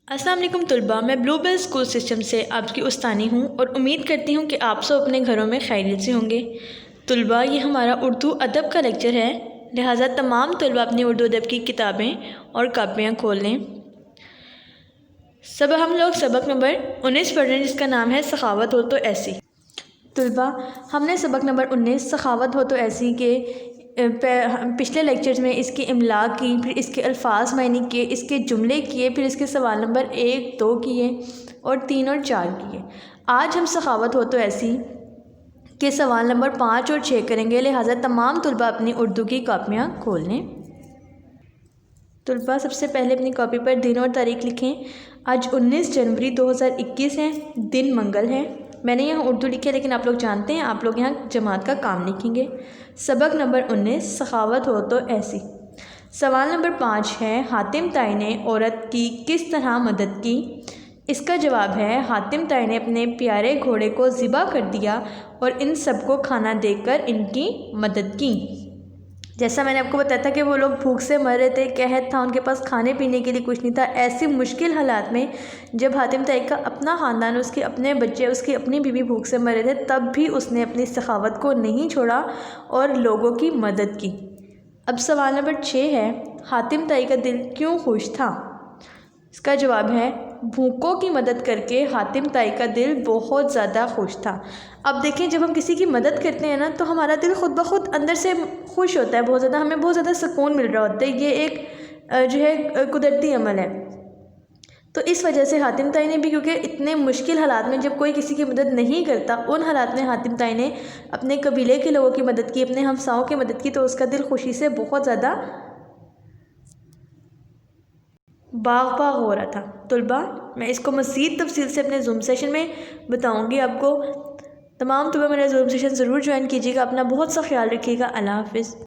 अस्सलाम वालेकुम तलबा, मैं ब्लूबेल स्कूल सिस्टम से आपकी उस्तानी हूँ और उम्मीद करती हूँ कि आप सब अपने घरों में खैरियत से होंगे। तलबा, ये हमारा उर्दू अदब का लेक्चर है, लिहाजा तमाम तलबा अपनी उर्दू अदब की किताबें और कापियाँ खोल लें। हम लोग सबक नंबर 19 पढ़ रहे हैं, जिसका नाम है सखावत हो तो ऐसी। तलबा, हमने सबक नंबर 19 सखावत हो तो ऐसी के पिछले लेक्चर्स में इसकी इमला की, फिर इसके अल्फाज मायने किए, इसके जुमले किए, फिर इसके सवाल नंबर 1, 2 किए और 3 और 4 किए। आज हम सखावत हो तो ऐसी के सवाल नंबर 5 और 6 करेंगे, लिहाजा तमाम तलबा अपनी उर्दू की कापियाँ खोल लें। तलबा, सबसे पहले अपनी कॉपी पर दिन और तारीख लिखें। आज 19 जनवरी 2021 है, दिन मंगल है। मैंने यहाँ उर्दू लिखी है, लेकिन आप लोग जानते हैं आप लोग यहाँ जमात का काम लिखेंगे। सबक नंबर 19 सखावत हो तो ऐसी। सवाल नंबर 5 है, हातिम ताई ने औरत की किस तरह मदद की। इसका जवाब है, हातिम ताई ने अपने प्यारे घोड़े को ज़िबा कर दिया और इन सबको खाना देकर इनकी मदद की। जैसा मैंने आपको बताया था कि वो लोग भूख से मर रहे थे, कहत था, उनके पास खाने पीने के लिए कुछ नहीं था। ऐसी मुश्किल हालात में जब हातिम ताई का अपना ख़ानदान, उसके अपने बच्चे, उसकी अपनी बीवी भूख से मर रहे थे, तब भी उसने अपनी सखावत को नहीं छोड़ा और लोगों की मदद की। अब सवाल नंबर 6 है, हातिम ताई का दिल क्यों खुश था। इसका जवाब है, भूखों की मदद करके हातिम ताई का दिल बहुत ज़्यादा खुश था। अब देखें, जब हम किसी की मदद करते हैं ना, तो हमारा दिल खुद ब खुद अंदर से खुश होता है, बहुत ज़्यादा, हमें बहुत ज़्यादा सुकून मिल रहा होता है। ये एक जो है कुदरती अमल है। तो इस वजह से हातिम ताई ने भी, क्योंकि इतने मुश्किल हालात में जब कोई किसी की मदद नहीं करता, उन हालात में हातिम ताई ने अपने कबीले के लोगों की मदद की, अपने हमसाओं की मदद की, तो उसका दिल खुशी से बहुत ज़्यादा बाग हो रहा था। तलबा, मैं इसको मज़ीद तफसील से अपने जूम सेशन में बताऊंगी आपको। तमाम तलबा मेरा जूम सेशन ज़रूर ज्वाइन कीजिएगा। अपना बहुत सा ख्याल रखिएगा। अल्लाह हाफ़िज़।